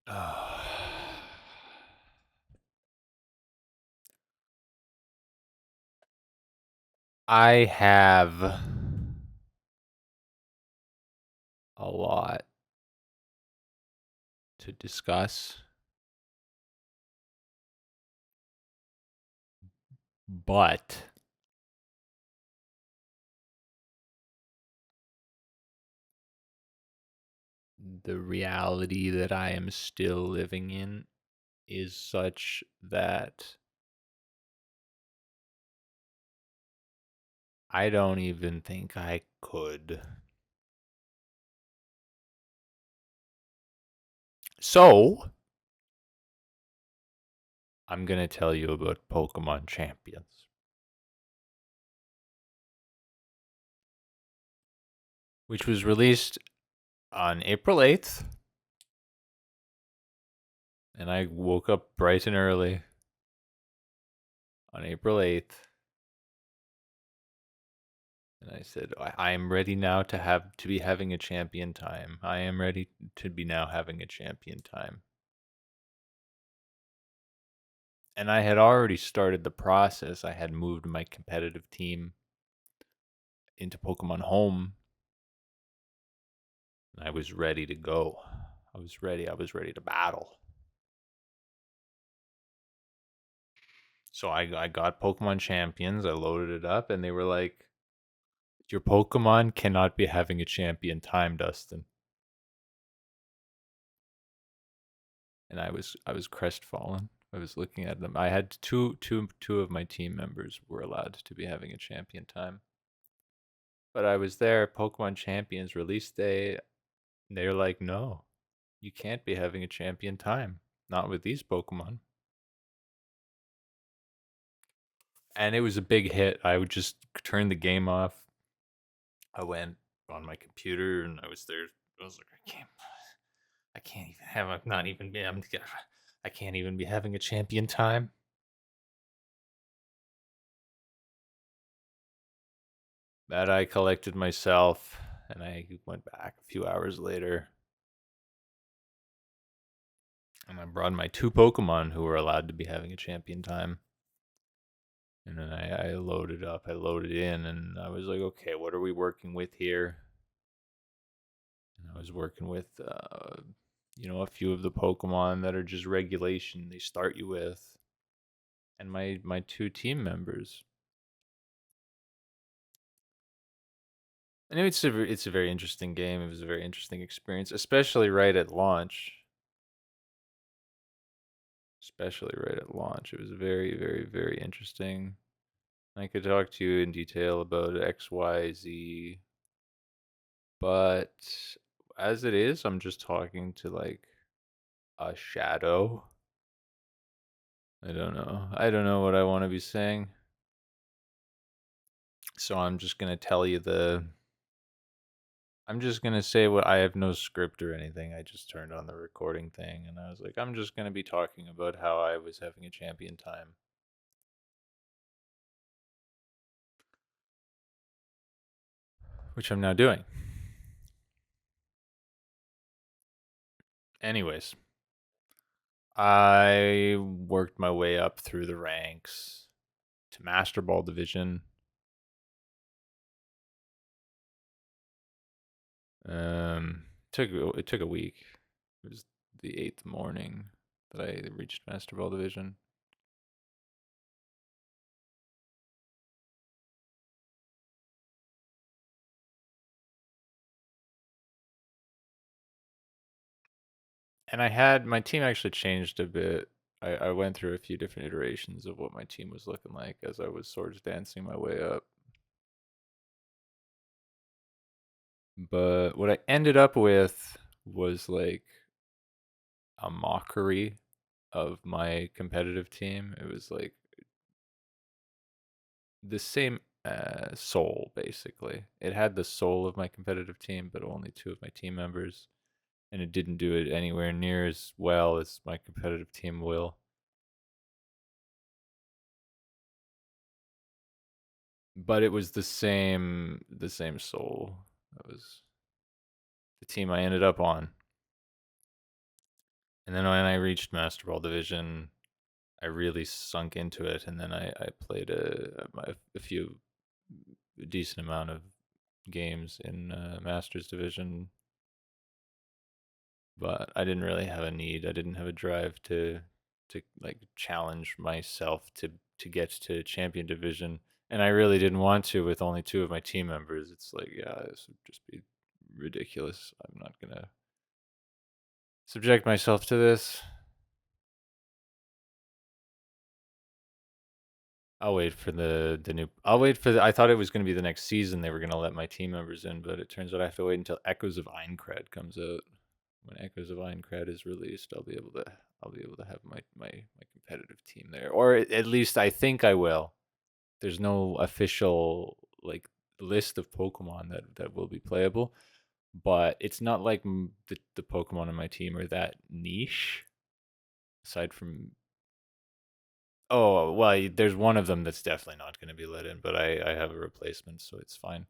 I have a lot to discuss, but the reality that I am still living in is such that I don't even think I could. So, I'm going to tell you about Pokemon Champions, which was released on April 8th, and I woke up bright and early on April 8th. And I said, I am ready now to be having a champion time. I am ready to be now having a champion time. And I had already started the process. I had moved my competitive team into Pokemon Home. And I was ready to go. I was ready to battle. So I got Pokemon Champions. I loaded it up, and they were like, "Your Pokemon cannot be having a champion time, Dustin." And I was crestfallen. I was looking at them. I had two of my team members were allowed to be having a champion time, but I was there. Pokemon Champions release day. And they're like, "No, you can't be having a champion time. Not with these Pokemon." And it was a big hit. I would just turn the game off. I went on my computer and I was there. I was like, I can't even have. I'm not even. I can't even be having a champion time. That I collected myself, and I went back a few hours later, and I brought my two Pokemon who were allowed to be having a champion time. And then I loaded up, I loaded in, and I was like, okay, what are we working with here? And I was working with, a few of the Pokemon that are just regulation they start you with, and my two team members. And it's a very interesting game. It was a very interesting experience, especially right at launch. Especially right at launch, it was very, very, very interesting. I could talk to you in detail about X, Y, Z, but as it is, I'm just talking to like a shadow. I don't know. I don't know what I want to be saying. So I'm just going to tell you I'm just going to say what I have no script or anything. I just turned on the recording thing and I was like, I'm just going to be talking about how I was having a champion time. Which I'm now doing. Anyways, I worked my way up through the ranks to Master Ball Division. It took a week. It was the 8th morning that I reached Master Ball Division. And I had my team actually changed a bit. I went through a few different iterations of what my team was looking like as I was sort of dancing my way up. But what I ended up with was like a mockery of my competitive team. It was like the same soul, basically. It had the soul of my competitive team, but only two of my team members. And it didn't do it anywhere near as well as my competitive team will. But it was the same soul. That was the team I ended up on. And then when I reached Master Ball Division, I really sunk into it, and then I played a few a decent amount of games in Masters Division, but I didn't really have a need. I didn't have a drive to like challenge myself to get to Champion Division, and I really didn't want to with only two of my team members. It's like, yeah, this would just be ridiculous. I'm not gonna subject myself to this. I'll wait for the new. I'll wait for the. I thought it was going to be the next season they were going to let my team members in, but it turns out I have to wait until Echoes of Aincrad comes out. When Echoes of Aincrad is released, I'll be able to. I'll be able to have my competitive team there, or at least I think I will. There's no official like list of Pokemon that will be playable, but it's not like the Pokemon on my team are that niche. Aside from Oh, well, there's one of them that's definitely not going to be let in, but I have a replacement, so it's fine.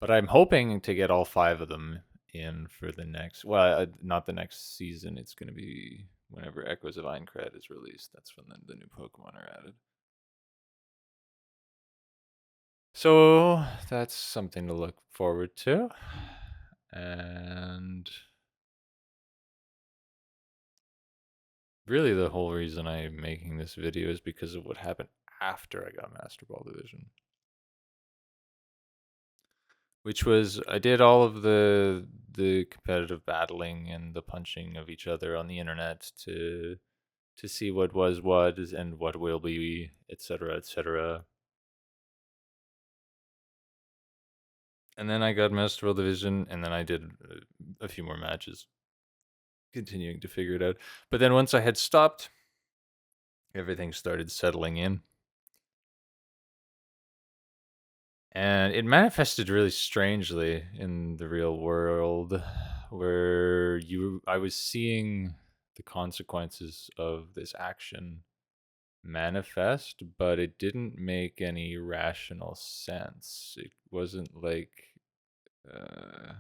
But I'm hoping to get all five of them in for the next, well, not the next season. It's going to be whenever Echoes of Aincrad is released. That's when the new Pokemon are added. So that's something to look forward to. And really, the whole reason I'm making this video is because of what happened after I got Master Ball Division. Which was I did all of the competitive battling and the punching of each other on the internet to see what was what is and what will be, etc., etc. And then I got Master World Division, and then I did a few more matches, continuing to figure it out. But then once I had stopped, everything started settling in. And it manifested really strangely in the real world, where I was seeing the consequences of this action manifest, but it didn't make any rational sense. It wasn't like uh,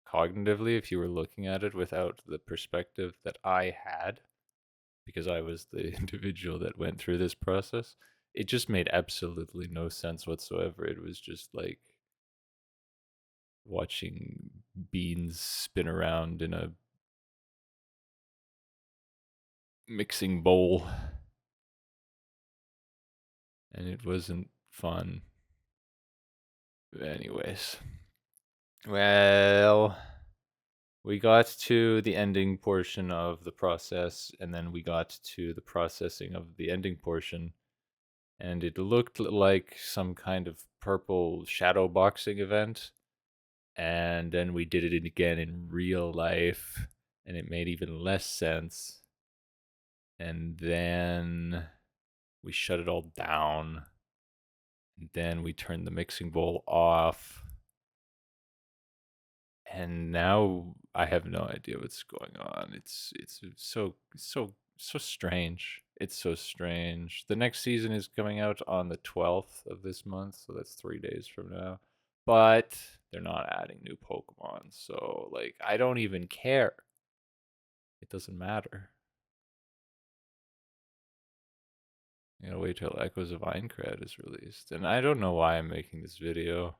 cognitively, if you were looking at it without the perspective that I had, because I was the individual that went through this process. It just made absolutely no sense whatsoever. It was just like watching beans spin around in a mixing bowl, and it wasn't fun. Anyways, well, we got to the ending portion of the process, and then we got to the processing of the ending portion, and it looked like some kind of purple shadow boxing event. And then we did it again in real life, and it made even less sense. And then we shut it all down. And then we turned the mixing bowl off. And now I have no idea what's going on. It's so strange. It's so strange. The next season is coming out on the 12th of this month, so that's 3 days from now. But they're not adding new Pokemon, so like I don't even care. It doesn't matter. I gotta wait till Echoes of Aincrad is released. And I don't know why I'm making this video.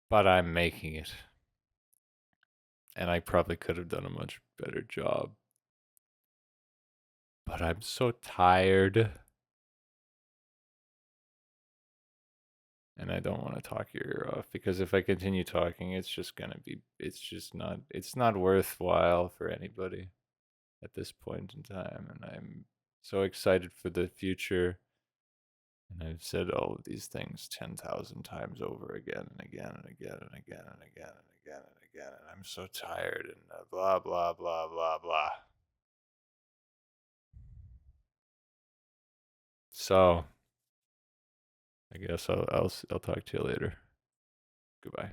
But I'm making it. And I probably could have done a much better job. But I'm so tired. And I don't want to talk your ear off, because if I continue talking, it's not worthwhile for anybody at this point in time. And I'm so excited for the future. And I've said all of these things 10,000 times over again and again and again and again and again and again and again. And I'm so tired and blah, blah, blah, blah, blah. So I guess I'll talk to you later. Goodbye.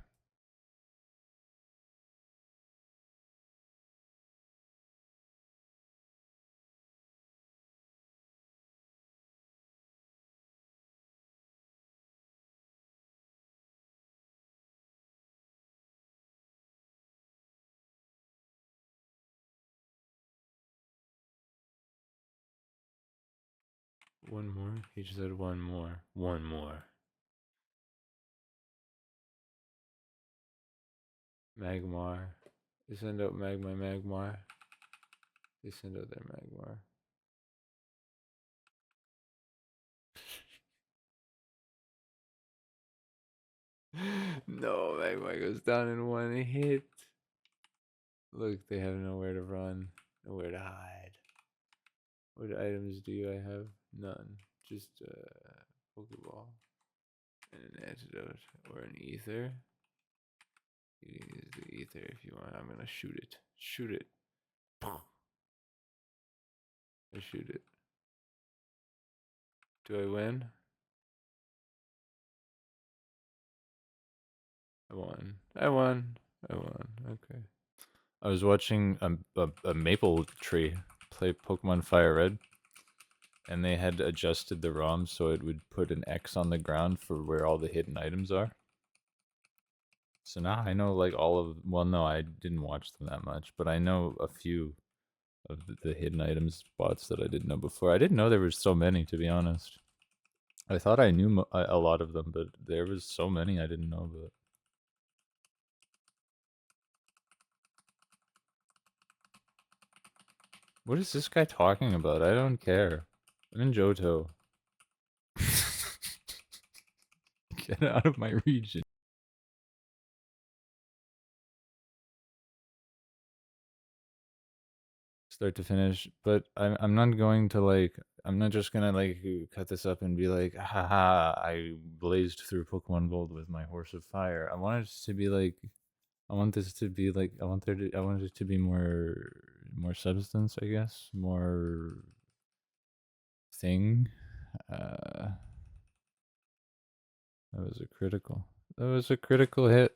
One more? He just said one more. One more. Magmar. They send out Magmar. They send out their Magmar. No, Magmar goes down in one hit. Look, they have nowhere to run, nowhere to hide. What items do I have? None. Just a Pokeball and an antidote or an ether. You can use the ether if you want. I'm gonna shoot it. Shoot it. I shoot it. Do I win? I won. I won. I won. Okay. I was watching a Maple Tree play Pokemon Fire Red, and they had adjusted the ROM so it would put an X on the ground for where all the hidden items are. So now I know like all of, well, no, I didn't watch them that much, but I know a few of the hidden items spots that I didn't know before. I didn't know there were so many, to be honest. I thought I knew a lot of them, but there was so many I didn't know about. What is this guy talking about? I don't care. I'm in Johto. Get out of my region. Start to finish, but I'm not going to like, I'm not just gonna like cut this up and be like, haha, I blazed through Pokemon Gold with my Horse of Fire. I want it to be like, I want this to be like, I want it to be more substance, I guess, more thing. That was a critical hit.